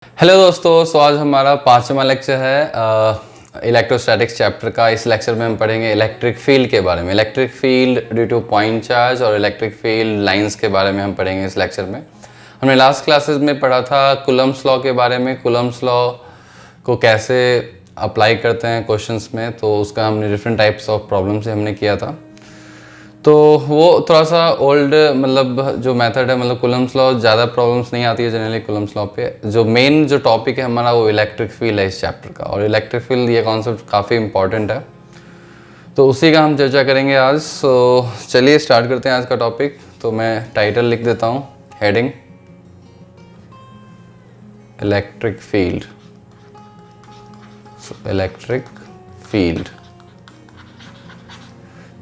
Hello दोस्तों, सो आज हमारा 5वां लेक्चर है इलेक्ट्रोस्टैटिक्स चैप्टर का। इस लेक्चर में हम पढ़ेंगे इलेक्ट्रिक फील्ड के बारे में। Electric field due two point charge और इलेक्ट्रिक फील्ड लाइंस के बारे में हम पढ़ेंगे इस लेक्चर में। हमने लास्ट क्लासेस में पढ़ा था कूलम्ब्स लॉ के बारे में, कूलम्ब्स लॉ को कैसे अप्लाई करते हैं क्वेश्चंस में, तो उसका हमने डिफरेंट टाइप्स ऑफ प्रॉब्लम से हमने किया था। तो वो थोड़ा सा ओल्ड मतलब जो मेथड है, मतलब कूलम्ब्स लॉ ज़्यादा प्रॉब्लम्स नहीं आती है जनरली कूलम्ब्स लॉ पे। जो मेन जो टॉपिक है हमारा वो इलेक्ट्रिक फील्ड है इस चैप्टर का, और इलेक्ट्रिक फील्ड ये कॉन्सेप्ट काफ़ी इंपॉर्टेंट है, तो उसी का हम चर्चा करेंगे आज। सो चलिए स्टार्ट करते हैं आज का टॉपिक। तो मैं टाइटल लिख देता हूँ, heading electric field. Electric field,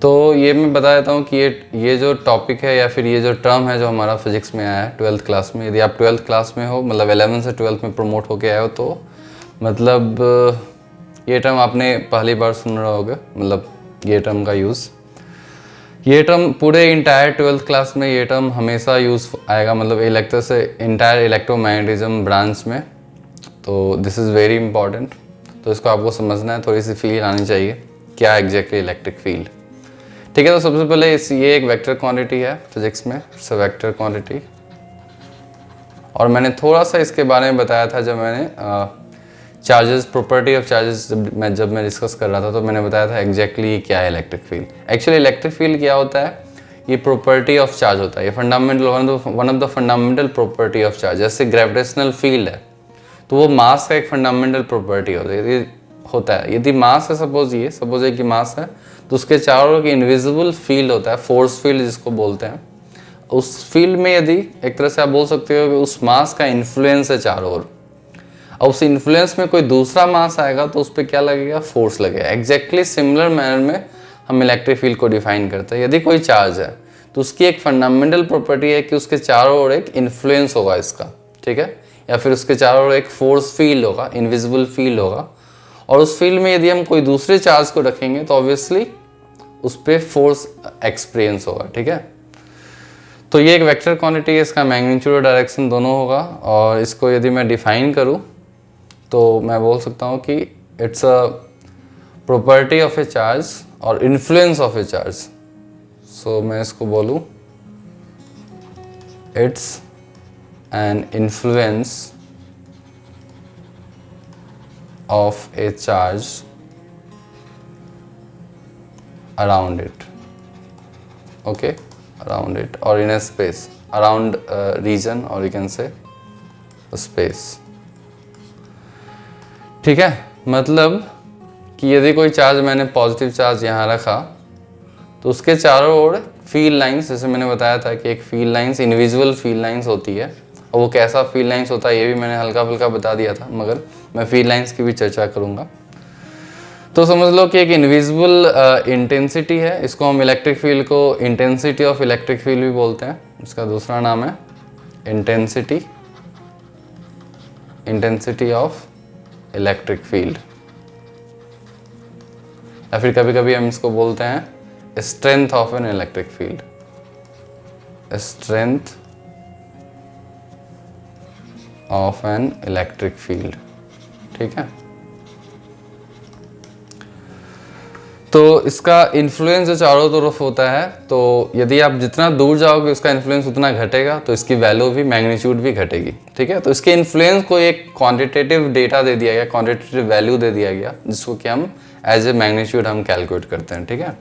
तो ये मैं बता देता हूँ कि ये जो टॉपिक है या फिर ये जो टर्म है जो हमारा फिजिक्स में आया है 12th क्लास में। यदि आप 12th क्लास में हो, मतलब 11 से 12th में प्रमोट होके आए हो, तो मतलब ये टर्म आपने पहली बार सुन रहा होगा, मतलब ये टर्म का यूज़। ये टर्म पूरे इंटायर 12th क्लास में ये टर्म हमेशा यूज़ आएगा, मतलब इंटायर इलेक्ट्रोमैग्नेटिज्म ब्रांच में। तो दिस इज़ वेरी इंपॉर्टेंट, तो इसको आपको समझना है, थोड़ी सी फील आनी चाहिए क्या एग्जैक्टली इलेक्ट्रिक फील्ड। ठीक है, तो सबसे पहले ये एक वेक्टर क्वांटिटी है फिजिक्स में, इट्स अ वेक्टर क्वांटिटी। और मैंने थोड़ा सा इसके बारे में बताया था जब मैंने चार्जेस, प्रॉपर्टी ऑफ चार्जेस जब मैं डिस्कस कर रहा था, तो मैंने बताया था एग्जैक्टली ये क्या है electric field. Actually electric field क्या होता है, ये प्रॉपर्टी ऑफ चार्ज होता है। ये fundamental one of the fundamental property of charge. जैसे ग्रेविटेशनल फील्ड है, तो वो मास का एक फंडामेंटल प्रॉपर्टी होता है। यदि मास है, सपोज है कि मास है, तो उसके चारों ओर इनविजिबल फील्ड होता है, फोर्स फील्ड जिसको बोलते हैं। उस फील्ड में यदि एक तरह से आप बोल सकते हो कि उस मास का इन्फ्लुएंस है चारों ओर, और उस इन्फ्लुएंस में कोई दूसरा मास आएगा तो उस पर क्या लगेगा, फोर्स लगेगा। एग्जैक्टली सिमिलर मैनर में हम इलेक्ट्रिक फील्ड को डिफाइन करते हैं। यदि कोई चार्ज है तो उसकी एक फंडामेंटल प्रॉपर्टी है कि उसके चारों ओर एक इन्फ्लुएंस होगा इसका, ठीक है, या फिर उसके चारों ओर एक फोर्स फील्ड होगा, इनविजिबल फील्ड होगा। और उस फील्ड में यदि हम कोई दूसरे चार्ज को रखेंगे तो ऑब्वियसली उस पर फोर्स एक्सपीरियंस होगा, ठीक है। तो ये एक वेक्टर क्वांटिटी है, इसका मैग्नीट्यूड और डायरेक्शन दोनों होगा। और इसको यदि मैं डिफाइन करूँ तो मैं बोल सकता हूँ कि it's a property of A charge और इन्फ्लुएंस ऑफ ए चार्ज। सो मैं इसको बोलूँ it's an influence of a charge around it, okay, around it, or in a space, around a region, or you can say a space। ठीक है, मतलब कि यदि कोई चार्ज, मैंने पॉजिटिव चार्ज यहाँ रखा, तो उसके चारों ओर फील्ड लाइंस, जैसे मैंने बताया था कि एक field lines, invisible field lines होती है, और वो कैसा फील्ड लाइंस होता है ये भी मैंने हल्का फुल्का बता दिया था, मगर मैं फील्ड लाइंस की भी चर्चा करूंगा। तो समझ लो कि एक इनविजिबल इंटेंसिटी है, इसको हम इलेक्ट्रिक फील्ड को इंटेंसिटी ऑफ इलेक्ट्रिक फील्ड भी बोलते हैं। इसका दूसरा नाम है इंटेंसिटी ऑफ इलेक्ट्रिक फील्ड, या फिर कभी कभी हम इसको बोलते हैं strength of an electric field, strength of an electric field, ठीक है। तो इसका इन्फ्लुएंस जो चारों तरफ होता है, तो यदि आप जितना दूर जाओगे उसका इन्फ्लुएंस उतना घटेगा, तो इसकी वैल्यू भी, मैग्नीट्यूड भी घटेगी, ठीक है। तो इसके इन्फ्लुएंस को एक क्वांटिटेटिव डेटा दे दिया गया, क्वांटिटेटिव वैल्यू दे दिया गया, जिसको कि हम एज ए मैग्नीट्यूड हम कैलकुलेट करते हैं, ठीक है।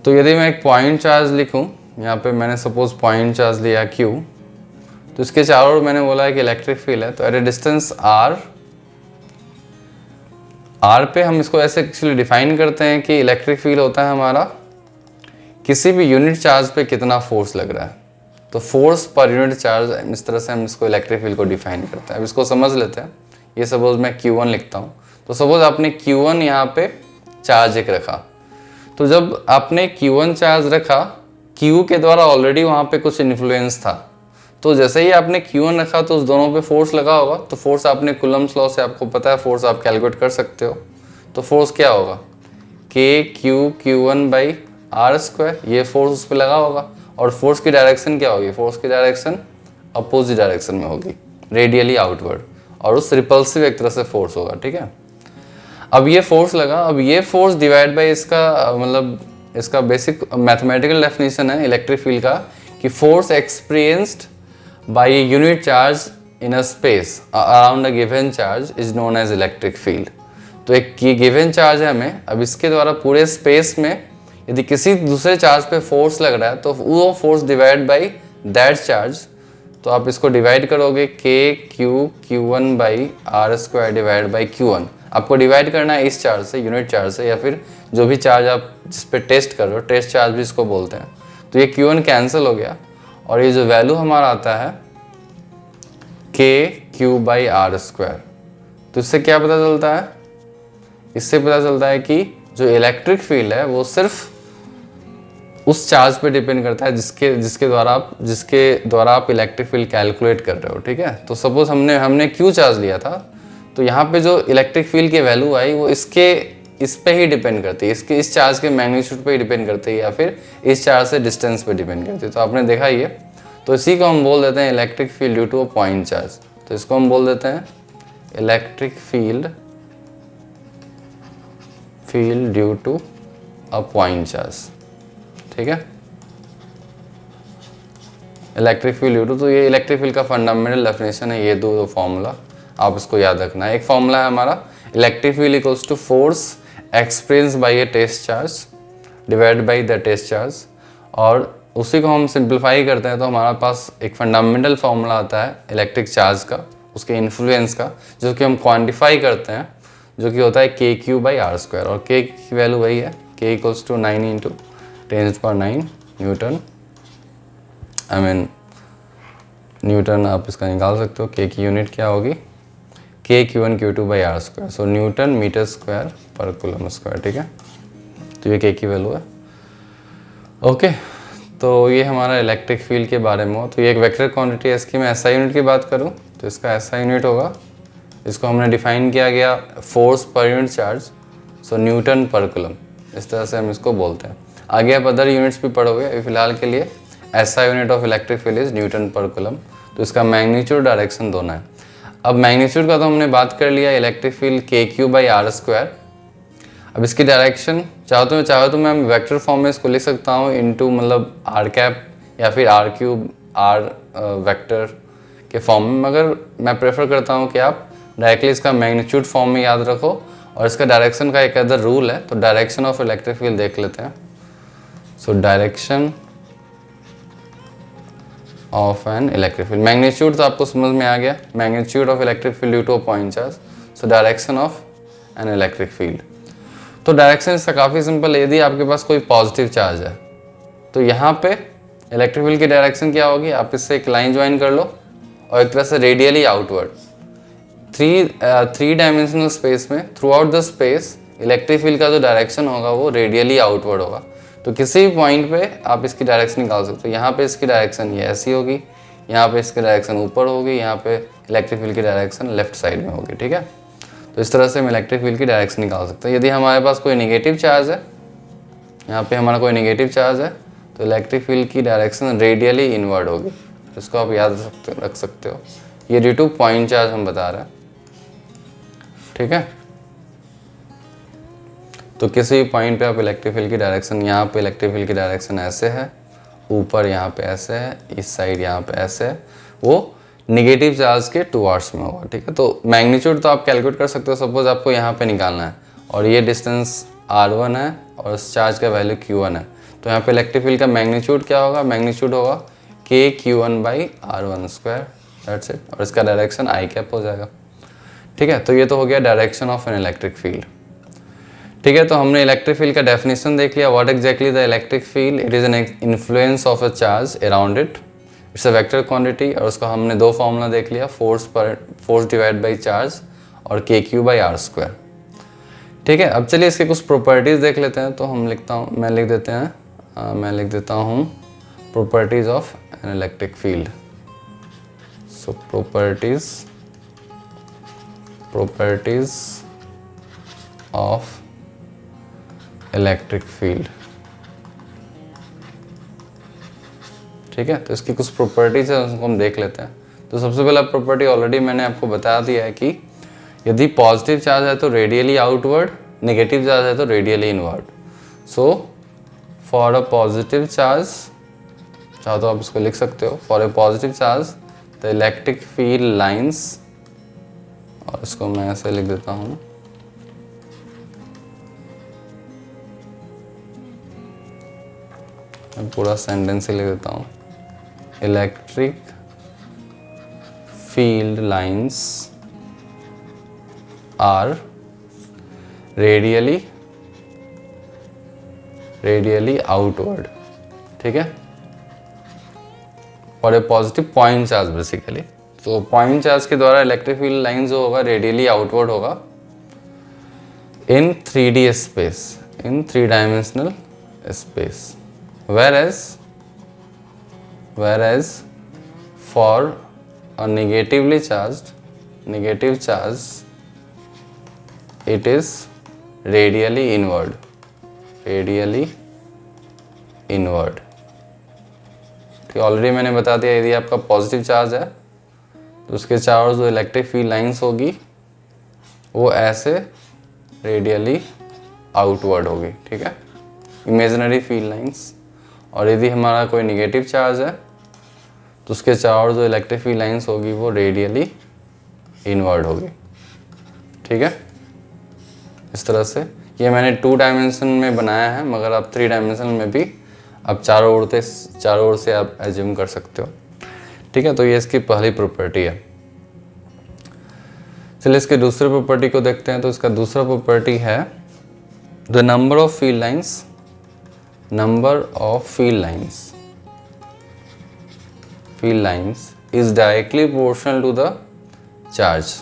तो यदि मैं एक पॉइंट चार्ज लिखूँ, यहाँ पे मैंने सपोज पॉइंट चार्ज लिया Q, तो इसके चारों ओर मैंने बोला है कि इलेक्ट्रिक फील्ड है। तो एट ए डिस्टेंस R पे हम इसको ऐसे एक्चुअली डिफाइन करते हैं कि इलेक्ट्रिक फील्ड होता है हमारा किसी भी यूनिट चार्ज पे कितना फोर्स लग रहा है, तो फोर्स पर यूनिट चार्ज, इस तरह से हम इसको इलेक्ट्रिक फील्ड को डिफाइन करते हैं। अब इसको समझ लेते हैं। ये सपोज मैं Q1 लिखता हूँ, तो सपोज आपने Q1 यहाँ पे चार्ज एक रखा, तो जब आपने Q1 चार्ज रखा, Q के द्वारा ऑलरेडी वहाँ पे कुछ इन्फ्लुएंस था, तो जैसे ही आपने Q1 रखा तो उस दोनों पे फोर्स लगा होगा। तो फोर्स आपने कूलम्ब्स लॉ से आपको पता है, फोर्स आप कैलकुलेट कर सकते हो। तो फोर्स क्या होगा, KQ1/R², ये फोर्स उस पर लगा होगा। और फोर्स की डायरेक्शन क्या होगी, फोर्स की डायरेक्शन अपोजिट डायरेक्शन में होगी, रेडियली आउटवर्ड, और उस रिपल्सिव एक तरह से फोर्स होगा, ठीक है। अब ये फोर्स लगा, अब ये फोर्स डिवाइड बाय इसका मतलब इसका बेसिक मैथमेटिकल डेफिनेशन है इलेक्ट्रिक फील्ड का कि force experienced by a unit charge in a space around a given charge is known as electric field. तो एक ये गिवन चार्ज है हमें, अब इसके द्वारा पूरे स्पेस में यदि किसी दूसरे चार्ज पे फोर्स लग रहा है तो वो force divide by that charge, तो आप इसको डिवाइड करोगे के Q Q1 by R square divide by Q1। आपको डिवाइड करना है इस चार्ज से, यूनिट चार्ज से, या फिर जो भी चार्ज आप जिस पे टेस्ट कर रहे हो, टेस्ट चार्ज भी इसको बोलते हैं। तो ये Q1 कैंसिल हो गया और ये जो वैल्यू हमारा आता है के क्यू बाई आर स्क्वायर। तो इससे क्या पता चलता है? इससे पता चलता है कि जो इलेक्ट्रिक फील्ड है वो सिर्फ उस चार्ज पे डिपेंड करता है जिसके द्वारा आप इलेक्ट्रिक फील्ड कैलकुलेट कर रहे हो, ठीक है। तो सपोज हमने क्यू चार्ज लिया था, तो यहाँ पे जो इलेक्ट्रिक फील्ड की वैल्यू आई वो इस पे ही डिपेंड करती है, इस चार्ज के मैग्नीट्यूड पे ही डिपेंड करती है, या फिर इस चार्ज से डिस्टेंस पे डिपेंड करती है। तो आपने देखा ये, तो इसी को हम बोल देते हैं electric field due to a point charge. तो इसको हम बोल देते हैं electric field due to a point charge, ठीक है। इलेक्ट्रिक फील्ड ड्यू टू, तो ये इलेक्ट्रिक फील्ड का फंडामेंटल डेफिनेशन है, ये दो फॉर्मूला आप इसको याद रखना है। एक फॉर्मूला है हमारा electric field equals to force experience by a test charge divide by the test charge, और उसी को हम सिंप्लीफाई करते हैं तो हमारे पास एक फंडामेंटल फॉर्मूला आता है इलेक्ट्रिक चार्ज का, उसके इन्फ्लुएंस का, जो कि हम क्वान्टिफाई करते हैं, जो कि होता है के क्यू बाई आर स्क्वायर, और के की वैल्यू वही है के इक्वल्स टू 9 × 10⁻⁹ न्यूटन। न्यूटन आप इसका निकाल सकते हो, के की यूनिट क्या होगी, के Q1 Q2 by R square, so newton meter square पर कूलम स्क्वायर, ठीक है। तो ये के की वैल्यू है, ओके। तो ये हमारा इलेक्ट्रिक फील्ड के बारे में हो। तो ये एक वेक्टर क्वांटिटी है, इसकी मैं एसआई यूनिट की बात करूँ तो इसका एसआई यूनिट होगा, इसको हमने डिफाइन किया गया फोर्स पर यूनिट चार्ज, सो न्यूटन पर कूलम, इस तरह से हम इसको बोलते हैं। आगे आप अदर यूनिट्स भी पढ़ोगे, अभी फिलहाल के लिए SI unit of electric field is Newton पर कूलम। तो इसका मैग्नीट्यूड डायरेक्शन दोनों है। अब मैग्नीट्यूड का तो हमने बात कर लिया, इलेक्ट्रिक फील्ड के क्यू बाई आर स्क्वायर। अब इसकी डायरेक्शन चाहो तो मैं वेक्टर फॉर्म में इसको लिख सकता हूँ इनटू मतलब आर कैप या फिर आर क्यूब आर वेक्टर के फॉर्म में, मगर मैं प्रेफर करता हूँ कि आप डायरेक्टली इसका मैग्नीट्यूड फॉर्म में याद रखो। और इसका डायरेक्शन का एक अदर रूल है, तो डायरेक्शन ऑफ इलेक्ट्रिक फील्ड देख लेते हैं। So direction of an electric field, magnitude तो आपको समझ में आ गया, magnitude of electric field due to a point charge, so direction of an electric field. तो डायरेक्शन इसका काफ़ी सिंपल है, यदि आपके पास कोई पॉजिटिव चार्ज है तो यहाँ पे इलेक्ट्रिक फील्ड की डायरेक्शन क्या होगी, आप इससे एक लाइन ज्वाइन कर लो और एक तरह से radially outward three dimensional space में throughout the space electric field का जो डायरेक्शन होगा वो रेडियली आउटवर्ड होगा। तो किसी भी पॉइंट पे आप इसकी डायरेक्शन निकाल सकते हो। यहाँ पे इसकी डायरेक्शन ये ऐसी होगी, यहाँ पे इसकी डायरेक्शन ऊपर होगी, यहाँ पे इलेक्ट्रिक फील्ड की डायरेक्शन लेफ्ट साइड में होगी, ठीक है। तो इस तरह से हम इलेक्ट्रिक फील्ड की डायरेक्शन निकाल सकते हैं। यदि हमारे पास कोई नेगेटिव चार्ज है, यहाँ पे हमारा कोई नेगेटिव चार्ज है, तो इलेक्ट्रिक फील्ड की डायरेक्शन रेडियली इनवर्ड होगी। इसको आप याद रख सकते हो, ये ड्यू टू पॉइंट चार्ज हम बता रहे हैं, ठीक है। तो किसी भी पॉइंट पे आप इलेक्ट्रिक फील्ड की डायरेक्शन, यहाँ पे इलेक्ट्रिक फील्ड की डायरेक्शन ऐसे है, ऊपर यहाँ पे ऐसे है, इस साइड यहाँ पे ऐसे है, वो नेगेटिव चार्ज के टुवर्ड्स में होगा, ठीक है। तो मैग्नीट्यूड तो आप कैलकुलेट कर सकते हो। सपोज आपको यहाँ पे निकालना है और ये डिस्टेंस r1 है और इस चार्ज का वैल्यू q1 है, तो यहाँ पे इलेक्ट्रिक फील्ड का मैग्नीट्यूड क्या होगा, मैग्नीट्यूड होगा के Q1 by R1 square, that's it. और इसका डायरेक्शन आई कैप हो जाएगा, ठीक है। तो ये तो हो गया direction of an electric field, ठीक है। तो हमने इलेक्ट्रिक फील्ड का डेफिनेशन देख लिया, what exactly the electric field, it is an influence of a charge around it, it's a vector quantity. और उसका हमने दो फॉर्मूला देख लिया, फोर्स डिवाइड बाई चार्ज और के क्यू बाई आर स्क्वायर, ठीक है। अब चलिए इसके कुछ प्रॉपर्टीज़ देख लेते हैं। तो मैं लिख देता हूँ properties of an electric field. So properties of electric field, ठीक है। तो इसकी कुछ प्रॉपर्टीज है, उसको हम देख लेते हैं। तो सबसे पहला प्रॉपर्टी ऑलरेडी मैंने आपको बता दिया है कि यदि पॉजिटिव चार्ज है तो रेडियली आउटवर्ड, नेगेटिव चार्ज है तो radially inward. So for a positive charge, चाहो तो आप इसको लिख सकते हो, for a positive charge the electric field lines, और इसको मैं ऐसे लिख देता हूँ, मैं पूरा सेंटेंस ही लिख देता हूँ, electric field lines are radially outward. ठीक है, और a positive point charge basically, तो पॉइंट चार्ज के द्वारा इलेक्ट्रिक फील्ड लाइन जो होगा रेडियली आउटवर्ड होगा इन 3D space, in 3 dimensional space, whereas for a negative charge it is radially inward। ठीक, ऑलरेडी मैंने बता दिया, यदि आपका पॉजिटिव चार्ज है तो उसके चारों जो इलेक्ट्रिक फील्ड लाइंस होगी वो ऐसे रेडियली आउटवर्ड होगी। ठीक है, इमेजिनरी फील्ड लाइंस। और यदि हमारा कोई नेगेटिव चार्ज है तो उसके चारों जो इलेक्ट्रिक फील्ड लाइंस होगी वो रेडियली इनवर्ड होगी। ठीक है, इस तरह से ये मैंने 2 डायमेंशन में बनाया है, मगर आप 3 डायमेंशन में भी आप चारों ओर से आप एज्यूम कर सकते हो। ठीक है, तो ये इसकी पहली प्रॉपर्टी है। चलिए इसके दूसरे प्रॉपर्टी को देखते हैं। तो इसका दूसरा प्रॉपर्टी है the number of field lines is directly proportional to the charge.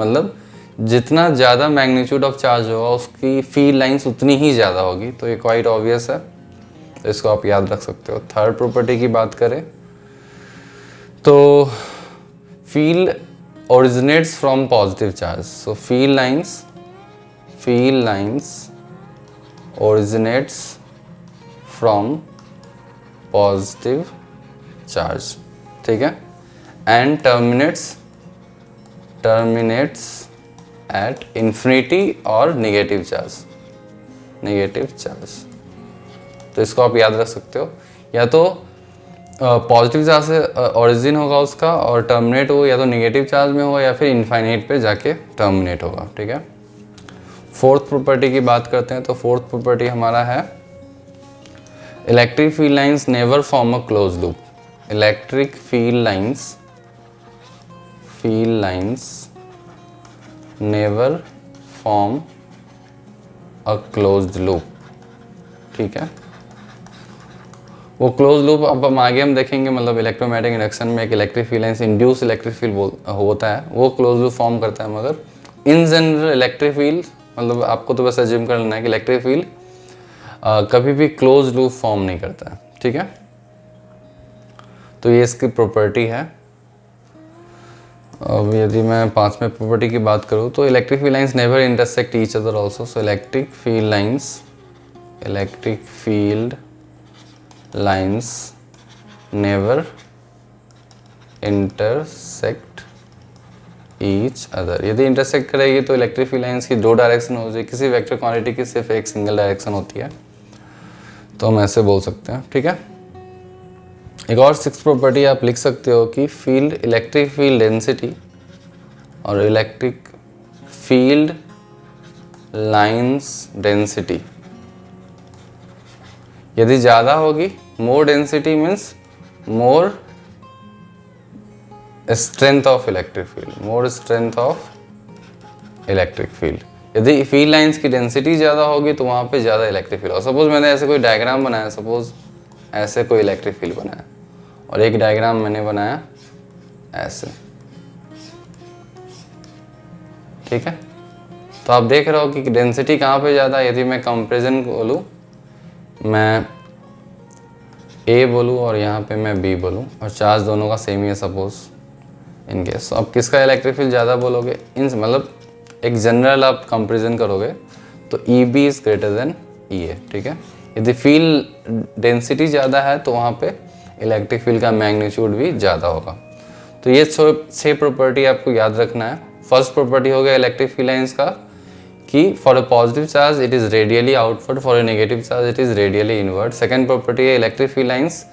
मतलब जितना ज़्यादा मैग्नीट्यूड ऑफ चार्ज होगा उसकी फील्ड लाइंस उतनी ही ज़्यादा होगी। तो ये क्वाइट ऑब्वियस है, तो इसको आप याद रख सकते हो। थर्ड प्रॉपर्टी की बात करें तो field originates from positive charge, so field lines originates from positive charge। ठीक है, and terminates at infinity और negative charge। तो इसको आप याद रख सकते हो, या तो पॉजिटिव चार्ज से ओरिजिन होगा उसका और टर्मिनेट हो, या तो नेगेटिव चार्ज में होगा या फिर इनफाइनाइट पे जाके टर्मिनेट होगा। ठीक है, फोर्थ प्रॉपर्टी की बात करते हैं। तो फोर्थ प्रॉपर्टी हमारा है electric field lines never form a close loop. Electric field lines never form a closed loop. ठीक है, वो क्लोज लूप अब हम आगे हम देखेंगे, मतलब इलेक्ट्रोमैग्नेटिक इंडक्शन में एक electric field lines induce electric field होता है, वो क्लोज लूप फॉर्म करता है। मगर इन जनरल इलेक्ट्रिक फील्ड, मतलब आपको तो बस एज्यूम कर लेना है कि इलेक्ट्रिक फील्ड कभी भी क्लोज लूप फॉर्म नहीं करता है। ठीक है, तो ये इसकी प्रॉपर्टी है। अब यदि मैं 5वें प्रॉपर्टी की बात करूँ तो electric field lines never intersect each other also. So electric field lines never intersect each other. यदि इंटरसेक्ट करेगी तो इलेक्ट्रिक फील्ड लाइंस की 2 डायरेक्शन हो जाए, किसी वेक्टर क्वांटिटी की सिर्फ एक सिंगल डायरेक्शन होती है, तो हम ऐसे बोल सकते हैं। ठीक है, एक और 6th प्रॉपर्टी आप लिख सकते हो कि इलेक्ट्रिक फील्ड डेंसिटी और इलेक्ट्रिक फील्ड लाइंस डेंसिटी यदि ज़्यादा होगी, more density means more strength of electric field, यदि फील्ड लाइंस की डेंसिटी ज़्यादा होगी तो वहाँ पे ज़्यादा इलेक्ट्रिक फील्ड होगा। सपोज मैंने ऐसे कोई डायग्राम बनाया, सपोज ऐसे कोई इलेक्ट्रिक फील्ड बनाया और एक डायग्राम मैंने बनाया ऐसे। ठीक है, तो आप देख रहे हो कि डेंसिटी कहाँ पे ज़्यादा है। यदि मैं कंपेरिजन बोलूँ, मैं A बोलूँ और यहाँ पे मैं B बोलूँ और चार्ज दोनों का सेम ही है सपोज इन केस, तो आप किसका इलेक्ट्रिक फील्ड ज़्यादा बोलोगे? मतलब एक जनरल आप कंपेरिजन करोगे तो EB is greater than EA। ठीक है, यदि फील्ड डेंसिटी ज़्यादा है तो वहाँ पे इलेक्ट्रिक फील्ड का मैग्नीट्यूड भी ज़्यादा होगा। तो ये 6 प्रॉपर्टी आपको याद रखना है। फर्स्ट प्रॉपर्टी हो गया इलेक्ट्रिक फील्ड लाइंस का कि for a positive charge it is radially outward, for a negative charge it is radially inward. Second property है electric field lines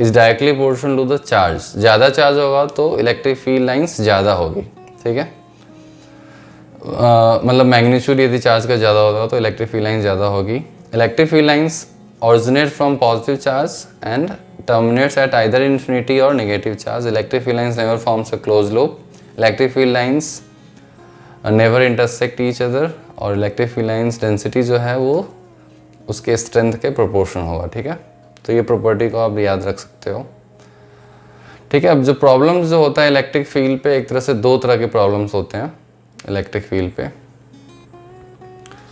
is directly proportional to the charge. ज़्यादा charge होगा तो electric field lines ज़्यादा होगी, ठीक है। मतलब magnitude यदि चार्ज का ज़्यादा होगा तो इलेक्ट्रिक फील्ड लाइंस ज़्यादा होगी। Electric field lines originate from positive charge and terminates at either infinity or negative charge. Electric field lines never forms a closed loop. Electric field lines never intersect each other और electric field lines density जो है वो उसके strength के proportion होगा, ठीक है। तो ये प्रॉपर्टी को आप याद रख सकते हो, ठीक है। अब जो प्रॉब्लम्स जो होता है इलेक्ट्रिक फील्ड पे, एक तरह से 2 तरह के प्रॉब्लम्स होते हैं इलेक्ट्रिक फील्ड पे।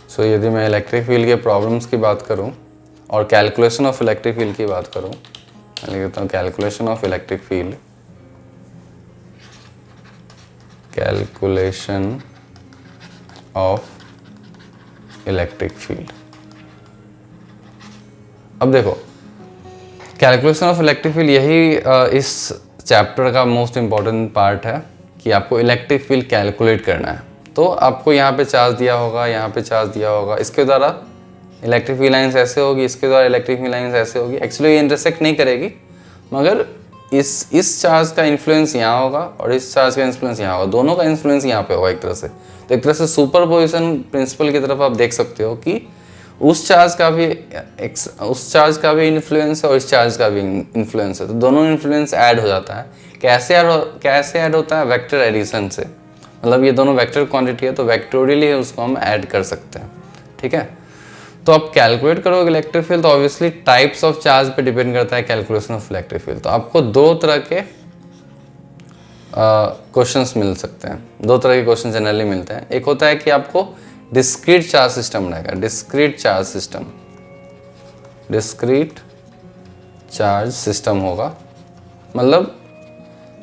सो यदि मैं इलेक्ट्रिक फील्ड के प्रॉब्लम्स की बात करूँ और कैलकुलेशन ऑफ इलेक्ट्रिक फील्ड की बात करूँ, मैं लिख देता हूँ calculation of electric field, calculation of electric field. अब देखो कैलकुलेशन ऑफ इलेक्ट्रिक फील्ड यही इस चैप्टर का मोस्ट इम्पॉर्टेंट पार्ट है कि आपको इलेक्ट्रिक फील्ड कैलकुलेट करना है। तो आपको यहाँ पे चार्ज दिया होगा, यहाँ पे चार्ज दिया होगा, इसके द्वारा इलेक्ट्रिक फील्ड लाइंस ऐसे होगी, इसके द्वारा इलेक्ट्रिक फील्ड लाइंस ऐसे होगी। एक्चुअली ये इंटरसेक्ट नहीं करेगी, मगर इस चार्ज का इन्फ्लुएंस यहाँ होगा और इस चार्ज का इन्फ्लुएंस यहाँ होगा, दोनों का इन्फ्लुएंस यहाँ पे होगा एक तरह से। तो एक तरह से सुपरपोजिशन प्रिंसिपल की तरफ आप देख सकते हो कि उस चार्ज का भी इन्फ्लुएंस है और इस चार्ज का भी इन्फ्लुएंस है, तो दोनों इन्फ्लुएंस ऐड हो जाता है। कैसे ऐड होता है? वेक्टर एडिशन से। मतलब ये दोनों वेक्टर क्वांटिटी है तो वेक्टोरियली उसको हम ऐड कर सकते हैं, ठीक है। तो आप कैलकुलेट करोगे इलेक्ट्रिक फील्ड तो ऑब्वियसली टाइप्स ऑफ चार्ज पे डिपेंड करता है कैलकुलेशन ऑफ इलेक्ट्रिक फील्ड। तो आपको 2 तरह के क्वेश्चंस मिल सकते हैं, 2 तरह के क्वेश्चन जनरली मिलते हैं। एक होता है कि आपको डिस्क्रीट चार्ज सिस्टम रहेगा, डिस्क्रीट चार्ज सिस्टम होगा। मतलब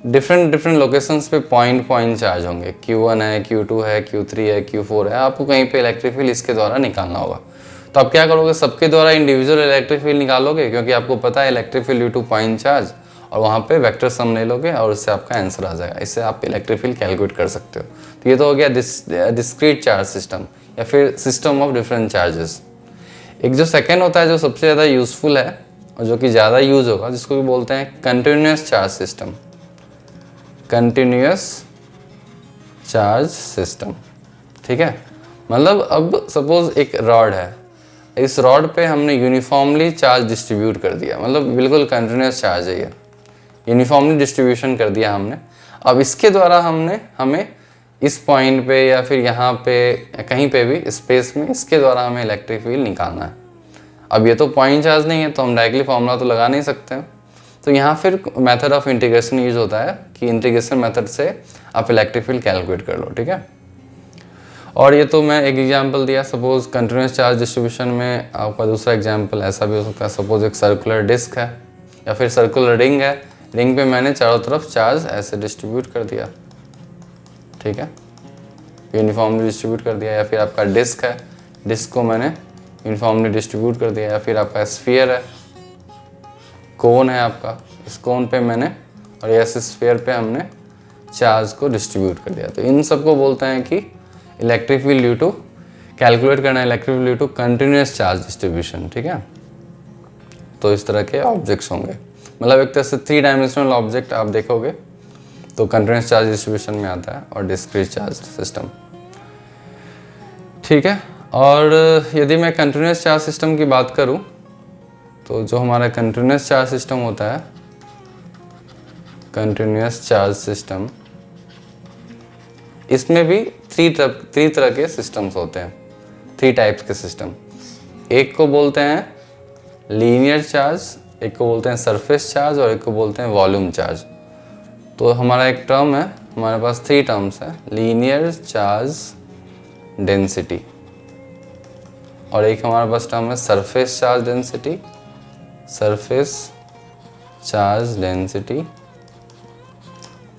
डिफरेंट लोकेशंस पे पॉइंट चार्ज होंगे, Q1 है, Q2 है, Q3 है, Q4 है। आपको कहीं पे इलेक्ट्रिक फील्ड इसके द्वारा निकालना होगा। तो आप क्या करोगे? सबके द्वारा इंडिविजुअल इलेक्ट्रिक फील्ड निकालोगे, क्योंकि आपको पता है electric field due two point charge, और वहाँ पे वेक्टर सम ले लोगे और उससे आपका आंसर आ जाएगा। इससे आप इलेक्ट्रिक फील्ड कैलकुलेट कर सकते हो। तो ये तो हो गया डिस्क्रीट चार्ज सिस्टम या फिर सिस्टम ऑफ डिफरेंट चार्जेस। एक जो सेकेंड होता है जो सबसे ज़्यादा यूजफुल है और जो कि ज़्यादा यूज होगा, जिसको भी बोलते हैं continuous charge system, continuous charge system, ठीक है। मतलब अब सपोज एक रॉड है, इस रॉड पे हमने यूनिफॉर्मली चार्ज डिस्ट्रीब्यूट कर दिया, मतलब बिल्कुल कंटिन्यूस चार्ज है ये, यूनिफॉर्मली डिस्ट्रीब्यूशन कर दिया हमने। अब इसके द्वारा हमें इस पॉइंट पे या फिर यहाँ पे या कहीं पे भी स्पेस में इसके द्वारा हमें इलेक्ट्रिक फील्ड निकालना है। अब ये तो पॉइंट चार्ज नहीं है तो हम डायरेक्टली फॉर्मूला तो लगा नहीं सकते हैं। तो यहाँ फिर मेथड ऑफ इंटीग्रेशन यूज होता है कि इंटीग्रेशन मेथड से आप इलेक्ट्रिक फील्ड कैलकुलेट कर लो, ठीक है। और ये तो मैं एक एग्जांपल दिया, सपोज कंटिन्यूस चार्ज डिस्ट्रीब्यूशन में आपका दूसरा एग्जांपल ऐसा भी हो सकता है। सपोज एक सर्कुलर डिस्क है या फिर सर्कुलर रिंग है, रिंग पे मैंने चारों तरफ चार्ज ऐसे डिस्ट्रीब्यूट कर दिया, ठीक है, यूनिफॉर्मली डिस्ट्रीब्यूट कर दिया। या फिर आपका डिस्क है, डिस्क को मैंने यूनिफॉर्मली डिस्ट्रीब्यूट कर दिया। या फिर आपका स्फीयर है, कोन है आपका, इस कोन पे मैंने और ऐसे स्फीयर पे हमने चार्ज को डिस्ट्रीब्यूट कर दिया। तो इन सबको बोलते हैं कि electric field due to calculate करना electric field due to continuous charge distribution, ठीक है। तो इस तरह के ऑब्जेक्ट्स होंगे, मतलब एक तरह से 3 डायमेंशनल ऑब्जेक्ट आप देखोगे तो कंटिन्यूस चार्ज डिस्ट्रीब्यूशन में आता है और डिस्क्रीट चार्ज सिस्टम, ठीक है। और यदि मैं कंटिन्यूस चार्ज सिस्टम की बात करूं तो जो हमारा कंटिन्यूस चार्ज सिस्टम होता है, कंटिन्यूस चार्ज सिस्टम, इसमें भी 3 तरह के सिस्टम्स होते हैं, 3 टाइप्स के सिस्टम। एक को बोलते हैं लीनियर चार्ज, एक को बोलते हैं सरफेस चार्ज और एक को बोलते हैं वॉल्यूम चार्ज। तो हमारा एक टर्म है, हमारे पास 3 टर्म्स है, लीनियर चार्ज डेंसिटी, और एक हमारे पास टर्म है surface charge density, surface charge density,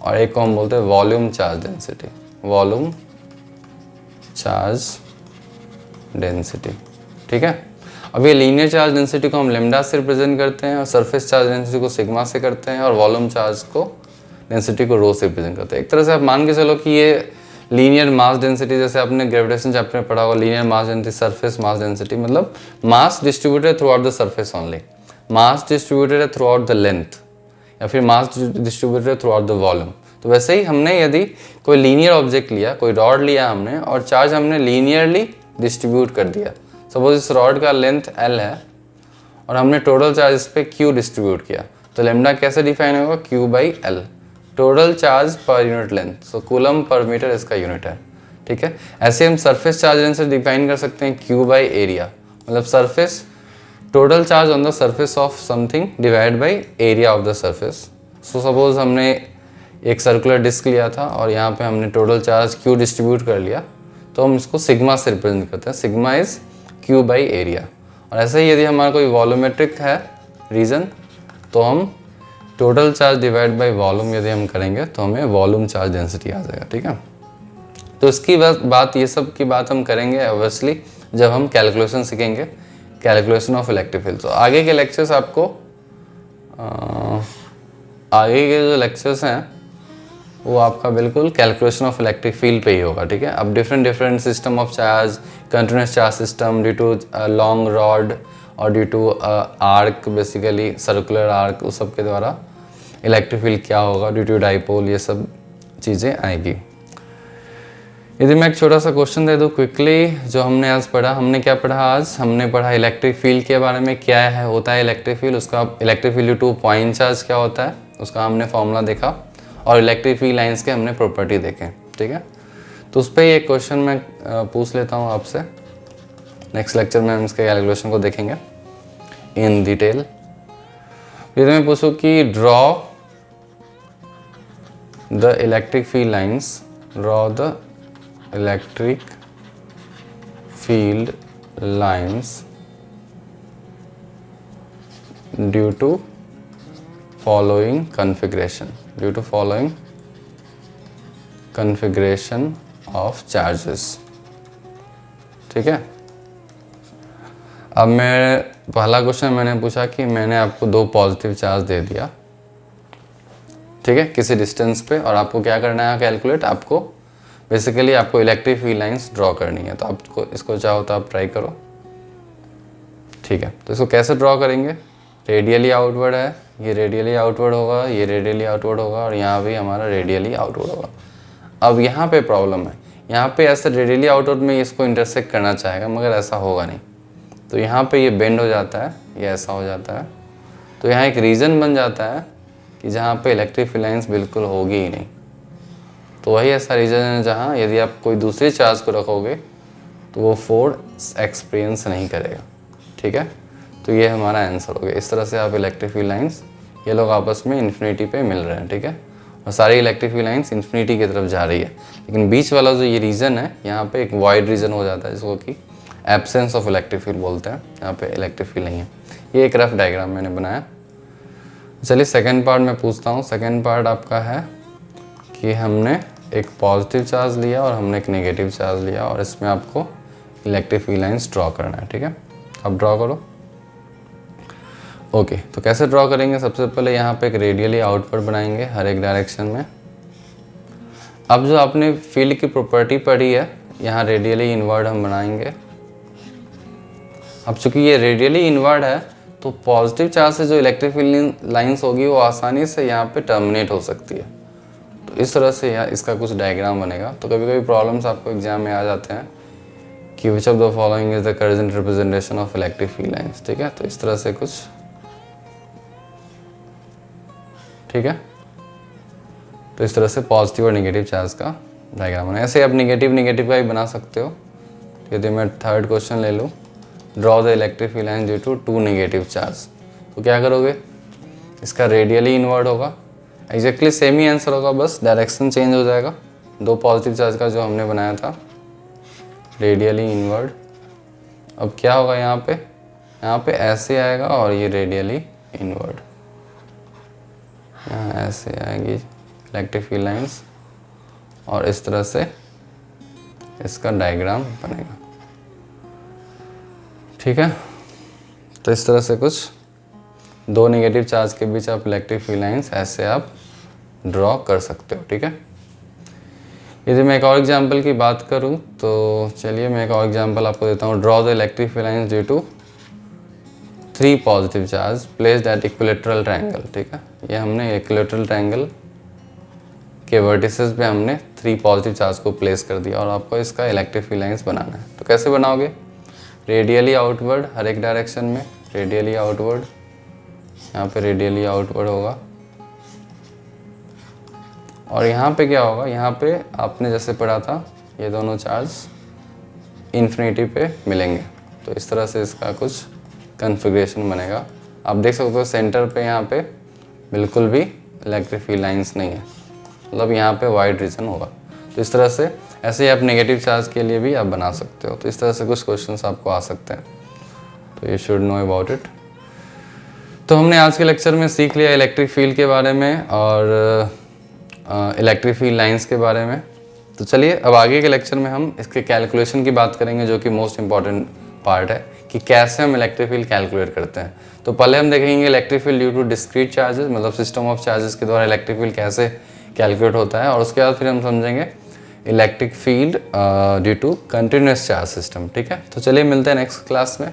और एक को हम बोलते हैं volume charge density, volume charge density, ठीक है। अब ये लीनियर चार्ज डेंसिटी को हम लेमडा से रिप्रेजेंट करते हैं और सरफेस चार्ज डेंसिटी को सिग्मा से करते हैं और वॉल्यूम चार्ज को डेंसिटी को रो से रिप्रेजेंट करते हैं। एक तरह से आप मान के चलो कि ये लीनियर मास डेंसिटी, जैसे आपने ग्रेविटेशन चैप्टर में पढ़ा होगा, linear mass density, surface mass density, मतलब mass distributed throughout the surface only, mass distributed throughout the length, या फिर mass distributed throughout the volume. तो वैसे ही हमने यदि कोई लीनियर ऑब्जेक्ट लिया, कोई रॉड लिया हमने, और चार्ज हमने लीनियरली डिस्ट्रीब्यूट कर दिया। सपोज इस रॉड का लेंथ L है और हमने टोटल चार्ज इस पर Q डिस्ट्रीब्यूट किया, तो लेमडा कैसे डिफाइन होगा, Q/L, टोटल चार्ज पर यूनिट लेंथ, सो कूलम पर मीटर इसका यूनिट है। ठीक है, ऐसे हम सरफेस चार्ज लेंथ डिफाइन कर सकते हैं Q/एरिया, मतलब surface total charge on the surface of something divide by area of the surface. So suppose हमने एक सर्कुलर डिस्क लिया था और यहाँ पे हमने टोटल चार्ज Q डिस्ट्रीब्यूट कर लिया, तो हम इसको सिग्मा से रिप्रेजेंट करते हैं, सिग्मा इज Q/एरिया। और ऐसे ही यदि हमारा कोई वॉल्यूमेट्रिक है रीजन, तो हम total charge divide by volume यदि हम करेंगे तो हमें वॉल्यूम चार्ज डेंसिटी आ जाएगा। ठीक है, तो इसकी बात ये सब की बात हम करेंगे ऑब्वियसली जब हम कैलकुलेशन सीखेंगे, कैलकुलेशन ऑफ इलेक्ट्रिक फील्ड। तो आगे के लेक्चर्स आपको आगे के जो लेक्चर्स हैं वो आपका बिल्कुल कैलकुलेशन ऑफ इलेक्ट्रिक फील्ड पे ही होगा। ठीक है, अब different system of charge, continuous charge system due to long rod और due to arc, basically circular arc, उस सब के द्वारा इलेक्ट्रिक फील्ड क्या होगा, ड्यू टू डाइपोल, ये सब चीज़ें आएगी। यदि मैं एक छोटा सा क्वेश्चन दे दूँ क्विकली, जो हमने आज पढ़ा, हमने क्या पढ़ा आज, हमने पढ़ा इलेक्ट्रिक फील्ड के बारे में, क्या है होता है इलेक्ट्रिक फील्ड, उसका electric field due two point charge क्या होता है उसका हमने फॉर्मूला देखा, और इलेक्ट्रिक फील्ड लाइंस के हमने प्रॉपर्टी देखे। ठीक है, तो उस पर ही एक क्वेश्चन मैं पूछ लेता हूँ आपसे। नेक्स्ट लेक्चर में हम इसके कैलकुलेशन को देखेंगे इन डिटेल। यदि मैं पूछूँ कि draw the electric field lines, draw the electric field lines due to following configuration of charges। ठीक है, अब मैं पहला क्वेश्चन मैंने पूछा कि मैंने आपको 2 पॉजिटिव चार्ज दे दिया, ठीक है, किसी डिस्टेंस पे, और आपको क्या करना है कैलकुलेट, आपको बेसिकली आपको इलेक्ट्रिक फील्ड लाइंस ड्रॉ करनी है। तो आपको इसको चाहो तो आप ट्राई करो। ठीक है, तो इसको कैसे ड्रॉ करेंगे, रेडियली आउटवर्ड है, ये रेडियली आउटवर्ड होगा, ये रेडियली आउटवर्ड होगा, और यहाँ भी हमारा रेडियली आउटवर्ड होगा। अब यहाँ पे प्रॉब्लम है, यहाँ पे ऐसे रेडियली आउटवर्ड में इसको इंटरसेक्ट करना चाहेगा, मगर ऐसा होगा नहीं, तो यहाँ पे ये बेंड हो जाता है, ये ऐसा हो जाता है, तो यहाँ एक रीजन बन जाता है कि जहाँ पे इलेक्ट्रिक फील्ड लाइंस बिल्कुल होगी ही नहीं। तो वही ऐसा रीजन है जहाँ यदि आप कोई दूसरी चार्ज को रखोगे तो वो फोर्स एक्सपीरियंस नहीं करेगा। ठीक है, तो ये हमारा आंसर हो गया। इस तरह से आप इलेक्ट्रिक फील्ड लाइंस, ये लोग आपस में इन्फिनिटी पे मिल रहे हैं। ठीक है, और सारी इलेक्ट्रिक फील्ड लाइंस इन्फिनिटी की तरफ जा रही है, लेकिन बीच वाला जो ये रीजन है, यहाँ पे एक वाइड रीजन हो जाता है जिसको कि एब्सेंस ऑफ इलेक्ट्रिक फील्ड बोलते हैं। यहाँ पे इलेक्ट्रिक फील्ड नहीं है। ये एक रफ डायग्राम मैंने बनाया। चलिए सेकेंड पार्ट मैं पूछता हूँ। सेकेंड पार्ट आपका है कि हमने एक पॉजिटिव चार्ज लिया और हमने एक नेगेटिव चार्ज लिया, और इसमें आपको इलेक्ट्रिक फील्ड लाइंस ड्रॉ करना है। ठीक है, अब ड्रॉ करो। ओके, तो कैसे ड्रॉ करेंगे, सबसे पहले यहाँ पे एक रेडियली आउटवर्ड बनाएंगे हर एक डायरेक्शन में। अब जो आपने फील्ड की प्रॉपर्टी पढ़ी है, यहाँ रेडियली इनवर्ड हम बनाएंगे। अब चूंकि ये रेडियली इनवर्ड है, तो पॉजिटिव चार्ज से जो इलेक्ट्रिक फील्ड लाइंस होगी वो आसानी से यहाँ पे टर्मिनेट हो सकती है। तो इस तरह से यहाँ इसका कुछ डायग्राम बनेगा। तो कभी कभी प्रॉब्लम्स आपको एग्जाम में आ जाते हैं कि which of the following is the current representation of electric field lines. ठीक है, तो इस तरह से कुछ, ठीक है, तो इस तरह से पॉजिटिव और नेगेटिव चार्ज का डायग्राम बना। ऐसे आप नेगेटिव का ही बना सकते हो। यदि मैं थर्ड क्वेश्चन ले लूँ, draw the electric field line due to 2 negative charge, तो क्या करोगे, इसका रेडियली इनवर्ड होगा। एग्जैक्टली सेम ही आंसर होगा, बस डायरेक्शन चेंज हो जाएगा। 2 पॉजिटिव चार्ज का जो हमने बनाया था, रेडियली इनवर्ड। अब क्या होगा, यहाँ पे ऐसे आएगा और ये रेडियली इनवर्ड, यहाँ ऐसे आएगी इलेक्ट्रिक फील्ड लाइंस, और इस तरह से इसका डायग्राम बनेगा। ठीक है, तो इस तरह से कुछ 2 नेगेटिव चार्ज के बीच आप इलेक्ट्रिक फील्ड लाइंस ऐसे आप ड्रॉ कर सकते हो। ठीक है, यदि मैं एक और एग्जांपल की बात करूं तो चलिए मैं एक और एग्जांपल आपको देता हूं। Draw the electric field lines due to 3 positive charge placed at equilateral triangle. ठीक है, ये हमने इक्विलेटरल ट्रायंगल के वर्टिसेस पे हमने 3 पॉजिटिव चार्ज को प्लेस कर दिया और आपको इसका इलेक्ट्रिक फील्ड लाइंस बनाना है। तो कैसे बनाओगे? रेडियली आउटवर्ड हर एक डायरेक्शन में, रेडियली आउटवर्ड, यहाँ पे रेडियली आउटवर्ड होगा और यहाँ पे क्या होगा, यहाँ पे आपने जैसे पढ़ा था ये दोनों चार्ज इन्फिनिटी पे मिलेंगे। तो इस तरह से इसका कुछ कन्फिग्रेशन बनेगा। आप देख सकते हो सेंटर पे यहाँ पे बिल्कुल भी इलेक्ट्रिक फील्ड लाइंस नहीं है, मतलब यहाँ पे वाइड रीजन होगा। तो इस तरह से ऐसे ही आप नेगेटिव चार्ज के लिए भी आप बना सकते हो। तो इस तरह से कुछ क्वेश्चंस आपको आ सकते हैं, तो you should know about it. तो हमने आज के लेक्चर में सीख लिया इलेक्ट्रिक फील्ड के बारे में और इलेक्ट्रिक फील्ड लाइंस के बारे में। तो चलिए अब आगे के लेक्चर में हम इसके कैलकुलेशन की बात करेंगे, जो कि मोस्ट इंपॉर्टेंट पार्ट है कि कैसे हम इलेक्ट्रिक फील्ड कैलकुलेट करते हैं। तो पहले हम देखेंगे electric field due to discrete charges, मतलब सिस्टम ऑफ चार्जेस के द्वारा इलेक्ट्रिक फील्ड कैसे कैलकुलेट होता है, और उसके बाद फिर हम समझेंगे electric field due to continuous charge system. ठीक है, तो चलिए मिलते हैं नेक्स्ट क्लास में।